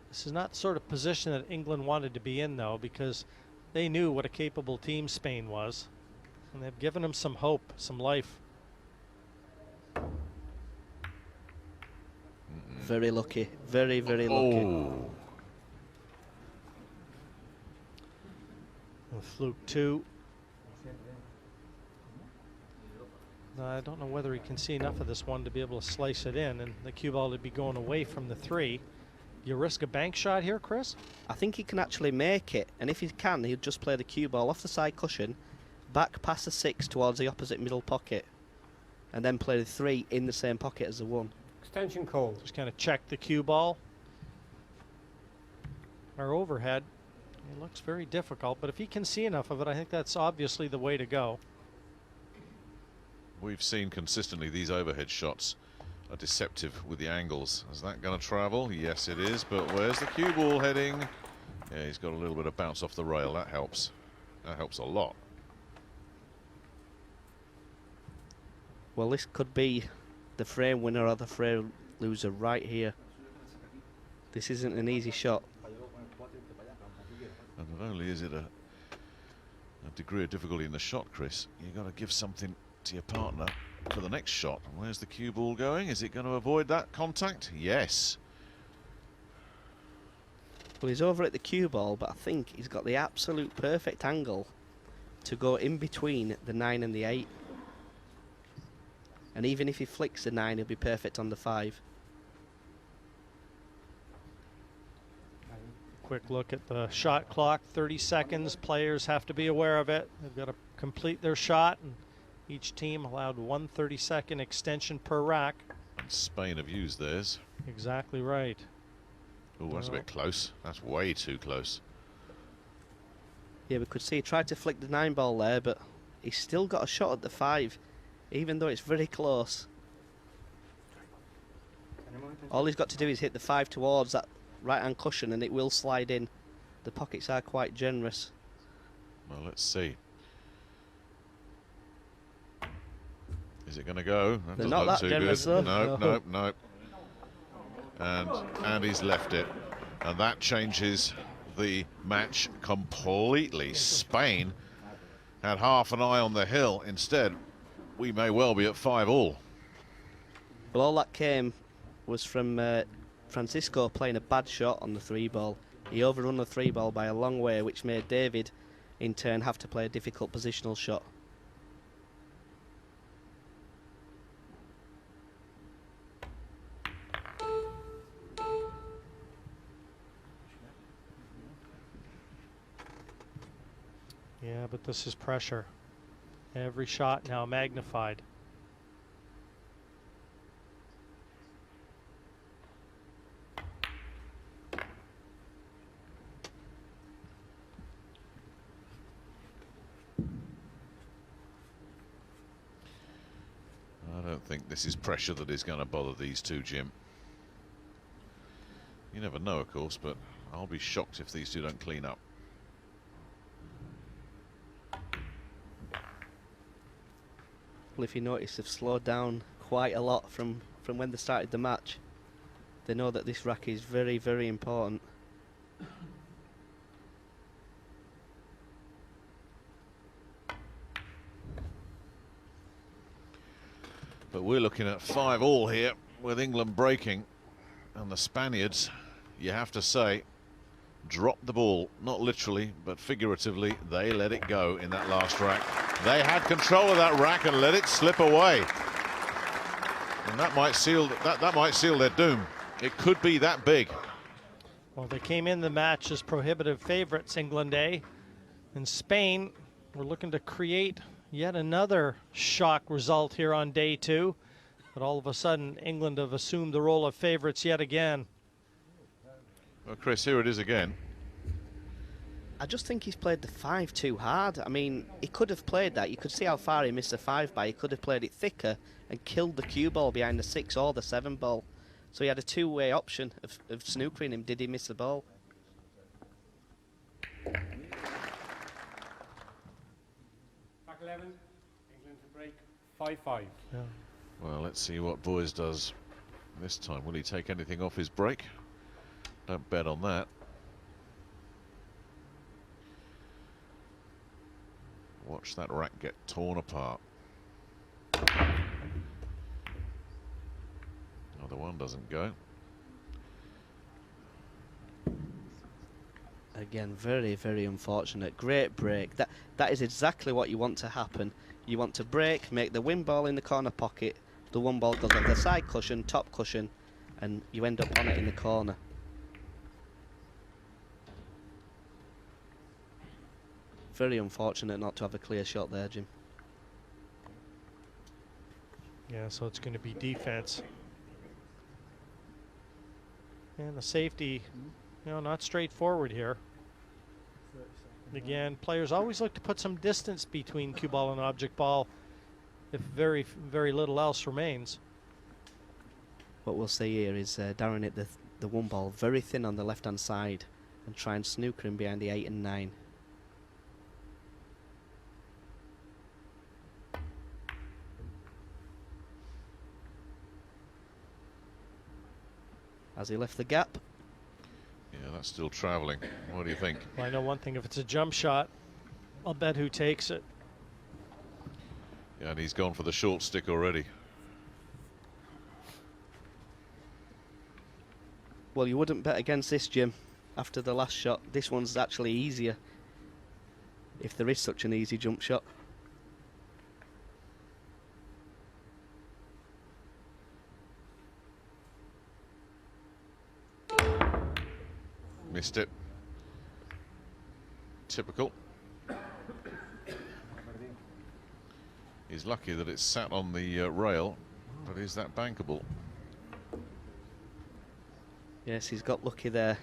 This is not the sort of position that England wanted to be in, though, because they knew what a capable team Spain was, and they've given them some hope, some life. Very lucky. Very, very lucky. Oh. With fluke 2. I don't know whether he can see enough of this one to be able to slice it in, and the cue ball would be going away from the 3. You risk a bank shot here, Chris? I think he can actually make it, and if he can, he'll just play the cue ball off the side cushion, back past the 6 towards the opposite middle pocket, and then play the 3 in the same pocket as the 1. Extension call. Just kind of check the cue ball. Our overhead. It looks very difficult, but if he can see enough of it, I think that's obviously the way to go. We've seen consistently these overhead shots are deceptive with the angles. Is that going to travel? Yes, it is. But where's the cue ball heading? Yeah, he's got a little bit of bounce off the rail. That helps. That helps a lot. Well, this could be the frame winner or the frame loser right here. This isn't an easy shot. And not only is it a degree of difficulty in the shot, Chris, you've got to give something to your partner for the next shot. Where's the cue ball going? Is it going to avoid that contact? Yes. Well, he's over at the cue ball, but I think he's got the absolute perfect angle to go in between the 9 and the 8. And even if he flicks the 9, he'll be perfect on the 5. Quick look at the shot clock, 30 seconds. Players have to be aware of it. They've got to complete their shot, and each team allowed 1 30-second extension per rack. And Spain have used theirs. Exactly right. Oh, that's a bit close. That's way too close. Yeah, we could see he tried to flick the 9 ball there, but he's still got a shot at the 5, even though it's very close. All he's got to do is hit the 5 towards that right-hand cushion and it will slide in. The pockets are quite generous. Well, let's see. Is it going to go? That They're doesn't not look that too generous, good. though. No, no, no. And he's left it. And that changes the match completely. Spain had half an eye on the hill. Instead, we may well be at 5-all. Well, all that came was from Francisco playing a bad shot on the 3 ball. He overrun the 3 ball by a long way, which made David, in turn, have to play a difficult positional shot. Yeah, but this is pressure. Every shot now magnified. I don't think this is pressure that is going to bother these two, Jim. You never know, of course, but I'll be shocked if these two don't clean up. Well, if you notice, they've slowed down quite a lot from when they started the match. They know that this rack is very, very important. But we're looking at 5-all here with England breaking, and the Spaniards, you have to say, dropped the ball, not literally but figuratively. They let it go in that last rack. They had control of that rack and let it slip away, and that might seal their doom. It could be that big. Well, they came in the match as prohibitive favorites, England A. And Spain were looking to create yet another shock result here on day 2. But all of a sudden, England have assumed the role of favorites yet again. Well, Chris, here it is again. I just think he's played the 5 too hard. I mean, he could have played that. You could see how far he missed the 5 by. He could have played it thicker and killed the cue ball behind the 6 or the 7 ball. So he had a two-way option of snookering him. Did he miss the ball? Back 11, England to break 5-5. Yeah. Well, let's see what Boys does this time. Will he take anything off his break? Don't bet on that. Watch that rack get torn apart. Another one doesn't go. Again, very, very unfortunate. Great break. That is exactly what you want to happen. You want to break, make the win ball in the corner pocket. The 1 ball goes off the side cushion, top cushion, and you end up on it in the corner. Very unfortunate not to have a clear shot there, Jim. Yeah, so it's going to be defense. And the safety, you know, not straightforward here. Again, players always look to put some distance between cue ball and object ball if very little else remains. What we'll see here is Darren hit the one ball very thin on the left-hand side and try and snooker him behind the 8 and 9. As he left the gap. Yeah, that's still travelling. What do you think? Well, I know one thing, if it's a jump shot, I'll bet who takes it. Yeah, and he's gone for the short stick already. Well, you wouldn't bet against this, Jim, after the last shot. This one's actually easier, if there is such an easy jump shot. Missed it. Typical. He's lucky that it's sat on the rail, but is that bankable? Yes, he's got lucky there.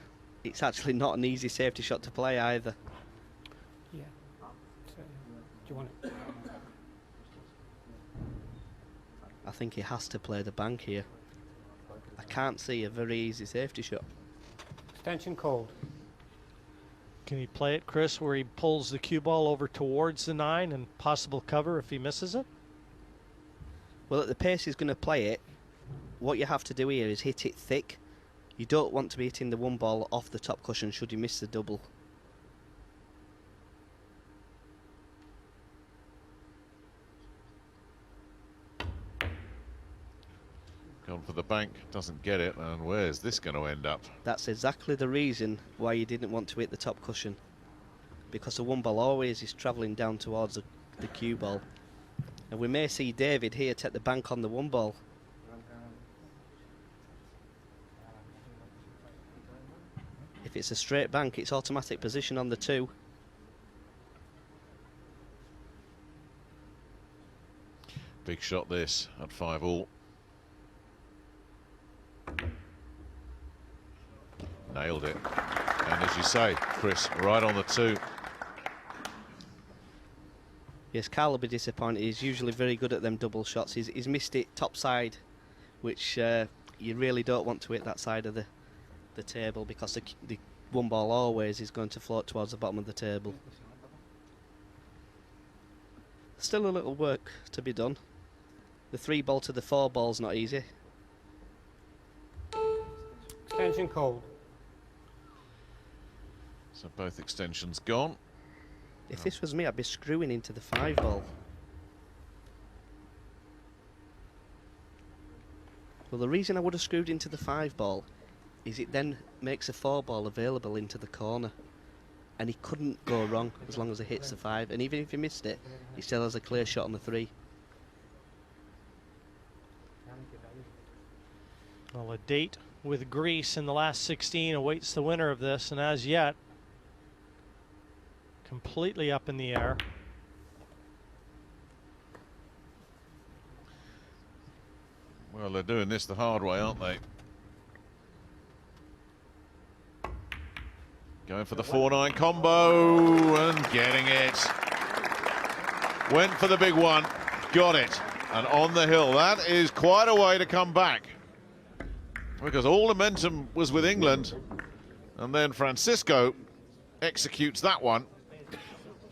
It's actually not an easy safety shot to play either. Yeah. So, do you want it? I think he has to play the bank here. I can't see a very easy safety shot. Extension called. Can he play it, Chris, where he pulls the cue ball over towards the 9 and possible cover if he misses it? Well, at the pace he's going to play it, what you have to do here is hit it thick. You don't want to be hitting the one ball off the top cushion should you miss the double. Gone for the bank, doesn't get it, and where's this going to end up? That's exactly the reason why you didn't want to hit the top cushion. Because the one ball always is travelling down towards the cue ball. And we may see David here take the bank on the one ball. If it's a straight bank, it's automatic position on the 2. Big shot this at 5-all. Nailed it. And as you say, Chris, right on the 2. Yes, Carl will be disappointed. He's usually very good at them double shots. He's missed it top side, which you really don't want to hit that side of the table because the one ball always is going to float towards the bottom of the table. Still a little work to be done. The 3 ball to the 4 ball's not easy. Extension called. So both extensions gone. If this was me, I'd be screwing into the 5 ball. Well, the reason I would have screwed into the 5 ball is it then makes a 4 ball available into the corner. And he couldn't go wrong as long as he hits the 5. And even if he missed it, he still has a clear shot on the 3. Well, a date with Greece in the last 16 awaits the winner of this, and as yet, completely up in the air. Well, they're doing this the hard way, aren't they? Going for the 4-9 combo and getting it. Went for the big one, got it. And on the hill, that is quite a way to come back. Because all the momentum was with England. And then Francisco executes that one.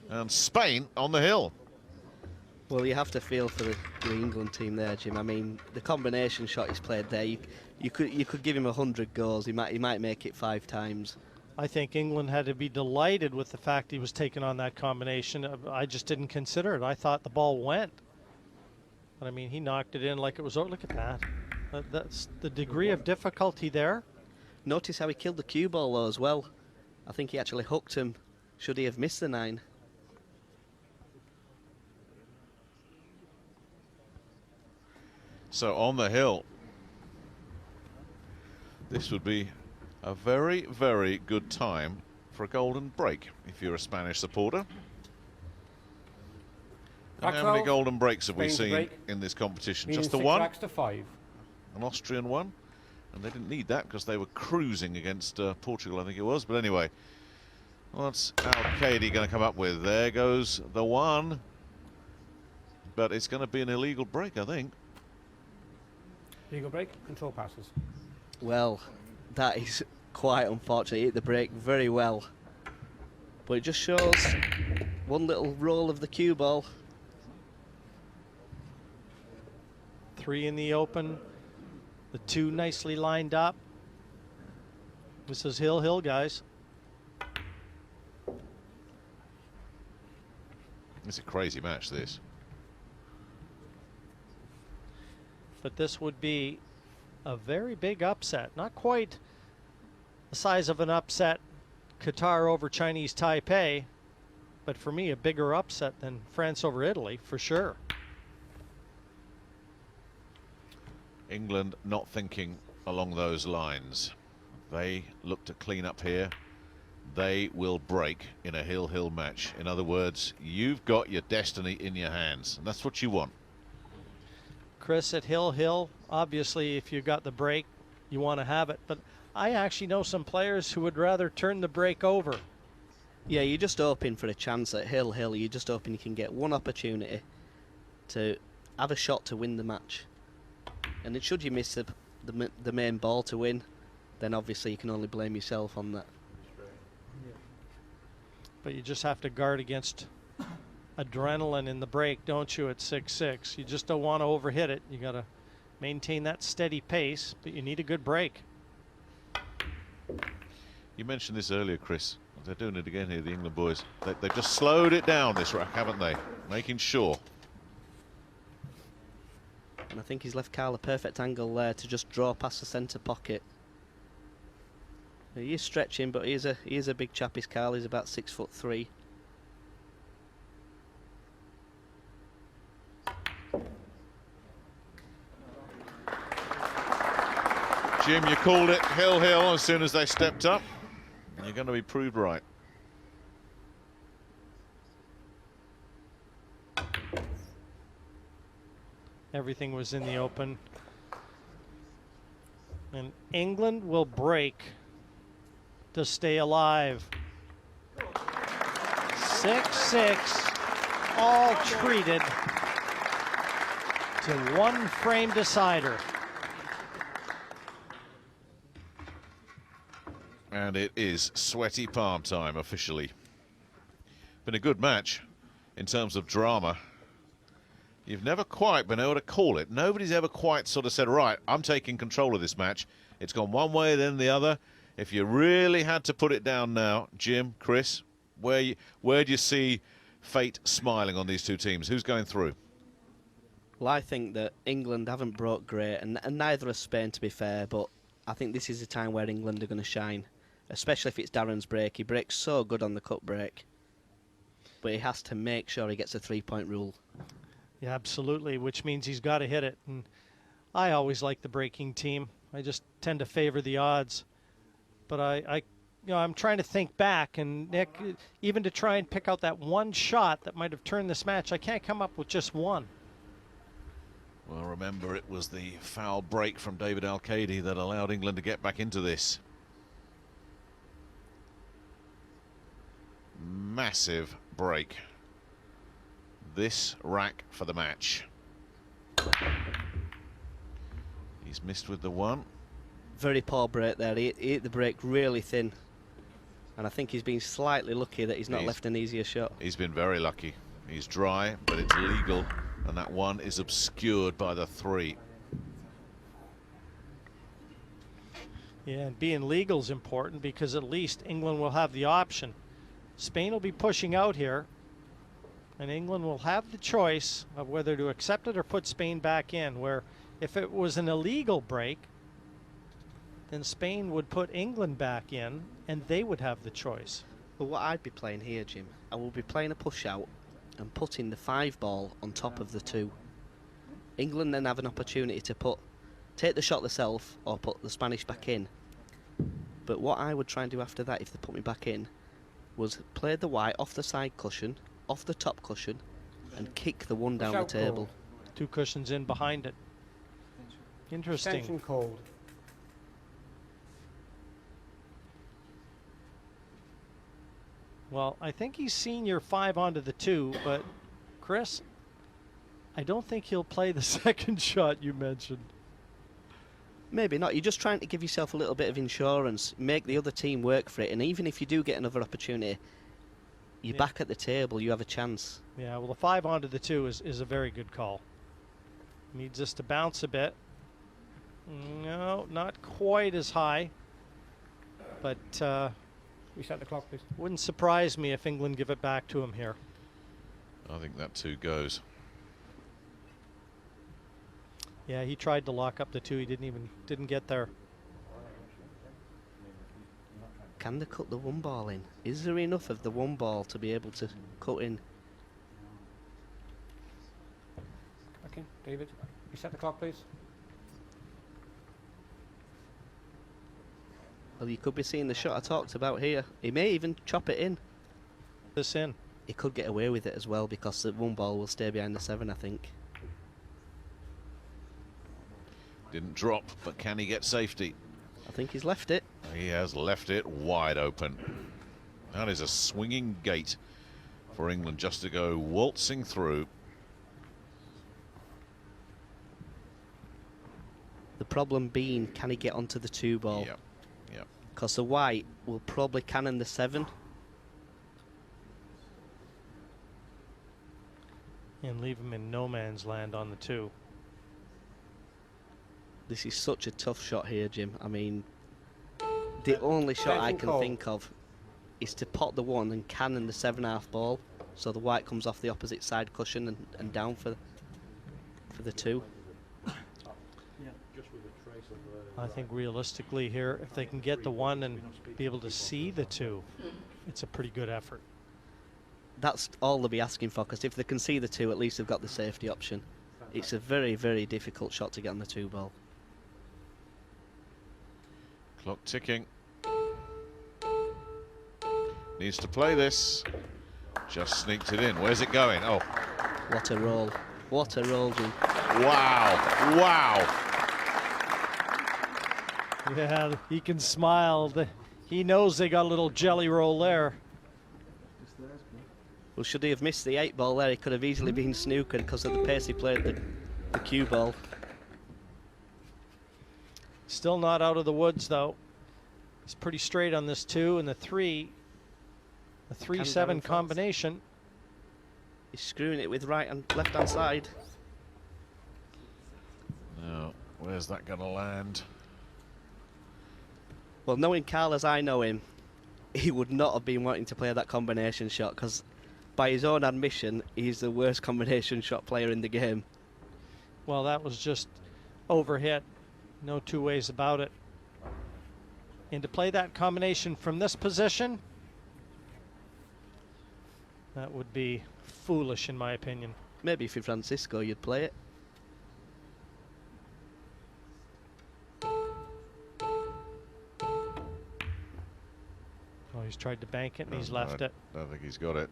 And Spain on the hill. Well, you have to feel for the England team there, Jim. I mean, the combination shot he's played there, you could give him 100 goals. He might make it 5 times. I think England had to be delighted with the fact he was taking on that combination. I just didn't consider it. I thought the ball went. But I mean, he knocked it in like it was. Oh, look at that. That's the degree of difficulty there. Notice how he killed the cue ball though as well. I think he actually hooked him. Should he have missed the 9? So on the hill, this would be a very, very good time for a golden break if you're a Spanish supporter. And how many golden breaks have we Spain's seen break. in this competition? Meaning Just the 6 one? racks to 5. An Austrian one. And they didn't need that because they were cruising against Portugal, I think it was. But anyway, what's Al-Qaedi going to come up with? There goes the one. But it's going to be an illegal break, I think. Legal break, control passes. Well, that is quite unfortunate. He hit the break very well. But it just shows one little roll of the cue ball. 3 in the open. The 2 nicely lined up. This is Hill, guys. It's a crazy match, this. But this would be a very big upset. Not quite the size of an upset, Qatar over Chinese Taipei, but for me a bigger upset than France over Italy, for sure. England not thinking along those lines. They look to clean up here. They will break in a Hill match. In other words, you've got your destiny in your hands, and that's what you want. Chris, at Hill, obviously if you got the break, you want to have it, but I actually know some players who would rather turn the break over. Yeah, you're just hoping for a chance at Hill. You're just hoping you can get one opportunity to have a shot to win the match. And then should you miss the main ball to win, then obviously you can only blame yourself on that. But you just have to guard against adrenaline in the break, don't you, at 6-6? You just don't want to overhit it. You got to maintain that steady pace, but you need a good break. You mentioned this earlier, Chris. They're doing it again here, the England boys. They've just slowed it down, this rack, haven't they? Making sure. And I think he's left Carl a perfect angle there to just draw past the centre pocket. He is stretching, but he is a big chap. His Carl is about 6'3". Jim, you called it Hill as soon as they stepped up. You're going to be proved right. Everything was in the open. And England will break to stay alive. 6-6, all treated to one frame decider. And it is sweaty palm time officially. Been a good match in terms of drama. You've never quite been able to call it. Nobody's ever quite sort of said, right, I'm taking control of this match. It's gone one way, then the other. If you really had to put it down now, Jim, Chris, where do you see fate smiling on these two teams? Who's going through? Well, I think that England haven't broke great, and neither has Spain, to be fair, but I think this is the time where England are going to shine, especially if it's Darren's break. He breaks so good on the cut break, but he has to make sure he gets a 3-point rule. Yeah, absolutely, which means he's got to hit it. And I always like the breaking team. I just tend to favor the odds. But I'm trying to think back, and Nick, even to try and pick out that one shot that might have turned this match, I can't come up with just one. Well, remember, it was the foul break from David Al-Qaedi that allowed England to get back into this. Massive break. This rack for the match. He's missed with the one. Very poor break there. He hit the break really thin. And I think he's been slightly lucky that he's not left an easier shot. He's been very lucky. He's dry, but it's legal. And that one is obscured by the 3. Yeah, and being legal is important because at least England will have the option. Spain will be pushing out here, and England will have the choice of whether to accept it or put Spain back in, where if it was an illegal break, then Spain would put England back in, and they would have the choice. But what I'd be playing here, Jim, I will be playing a push-out and putting the 5 ball on top of the 2. England then have an opportunity to take the shot themselves or put the Spanish back in. But what I would try and do after that, if they put me back in, was play the white off the side cushion, off the top cushion, and kick the one down the table. 2 cushions in behind it. Interesting. Extension called. Well, I think he's seen your 5 onto the 2, but Chris, I don't think he'll play the second shot you mentioned. Maybe not. You're just trying to give yourself a little bit of insurance, make the other team work for it, and even if you do get another opportunity, you're back at the table, you have a chance. Yeah, well, the 5 onto the 2 is a very good call. Needs us to bounce a bit. No, not quite as high, but Reset the clock, please. wouldn't surprise me if England give it back to him here. I think that 2 goes. Yeah, he tried to lock up the 2. He didn't get there. Can they cut the 1 ball in? Is there enough of the 1 ball to be able to cut in? Okay, David. Reset the clock, please. Well, you could be seeing the shot I talked about here. He may even chop it in. This in. He could get away with it as well because the 1 ball will stay behind the 7, I think. Didn't drop, but can he get safety? I think he's left it. He has left it wide open. That is a swinging gate for England just to go waltzing through. The problem being, can he get onto the 2 ball? Yep, yep. Because the white will probably cannon the 7. And leave him in no man's land on the 2. This is such a tough shot here, Jim. I mean, the only shot I can think of is to pot the 1 and cannon the 7.5 ball, so the white comes off the opposite side cushion and down for the 2. I think realistically here, if they can get the 1 and be able to see the 2, it's a pretty good effort. That's all they'll be asking for, because if they can see the 2, at least they've got the safety option. It's a very, very difficult shot to get on the 2 ball. Clock ticking. Needs to play this. Just sneaked it in. Where's it going? Oh. What a roll. What a roll, Jim. Wow. Wow. Yeah, he can smile. He knows they got a little jelly roll there. Well, should he have missed the 8 ball there, he could have easily been snookered because of the pace he played the cue ball. Still not out of the woods, though. He's pretty straight on this 2 and the 3. The 3-7 combination. He's screwing it with right and left hand side. Now, where's that going to land? Well, knowing Carl as I know him, he would not have been wanting to play that combination shot because, by his own admission, he's the worst combination shot player in the game. Well, that was just overhit. No 2 ways about it. And to play that combination from this position, that would be foolish in my opinion. Maybe if you're Francisco, you'd play it. Oh, he's tried to bank it and he's left it. I don't think he's got it.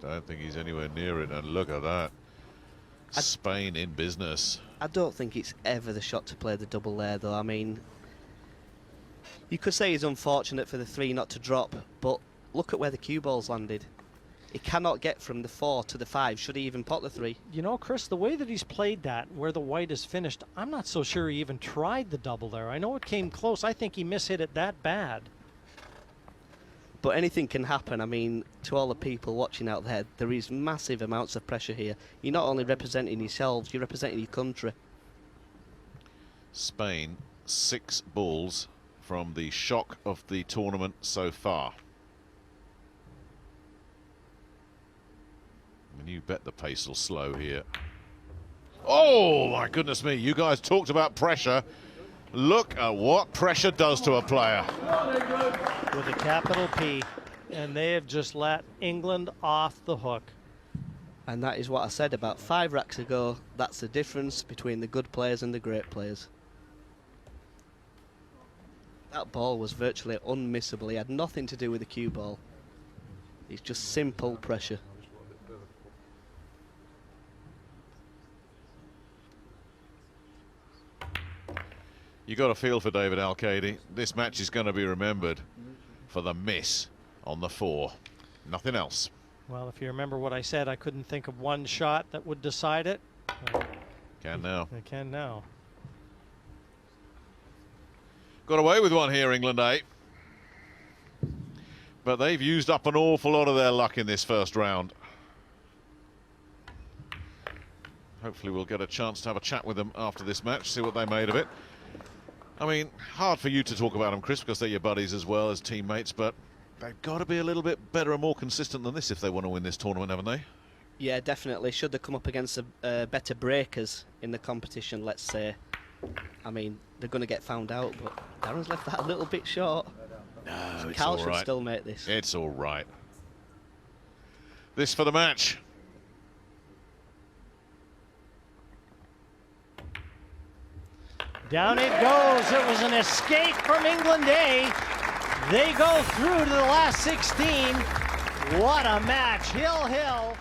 I don't think he's anywhere near it. And look at that. Spain in business. I don't think it's ever the shot to play the double there, though. I mean, you could say he's unfortunate for the 3 not to drop, but look at where the cue ball's landed. He cannot get from the 4 to the 5, should he even pot the 3. You know, Chris, the way that he's played that, where the white is finished, I'm not so sure he even tried the double there. I know it came close. I think he mishit it that bad. But anything can happen. I mean, to all the people watching out there, there is massive amounts of pressure here. You're not only representing yourselves, you're representing your country. Spain, 6 balls from the shock of the tournament so far. And you bet the pace will slow here. Oh, my goodness me. You guys talked about pressure. Look at what pressure does to a player. With a capital P, and they have just let England off the hook. And that is what I said about 5 racks ago. That's the difference between the good players and the great players. That ball was virtually unmissable. He had nothing to do with the cue ball. It's just simple pressure. You got a feel for David Al-Kaidi. This match is going to be remembered for the miss on the 4. Nothing else. Well, if you remember what I said, I couldn't think of one shot that would decide it. Can now. I can now. Got away with one here, England 8. But they've used up an awful lot of their luck in this first round. Hopefully we'll get a chance to have a chat with them after this match, see what they made of it. I mean, hard for you to talk about them, Chris, because they're your buddies as well as teammates, but they've got to be a little bit better and more consistent than this if they want to win this tournament, haven't they? Yeah, definitely. Should they come up against better breakers in the competition, let's say. I mean, they're going to get found out, but Darren's left that a little bit short. No, it's Carl all should right. still make this. It's all right. This for the match. Down it goes. It was an escape from England A. They go through to the last 16. What a match. Hill.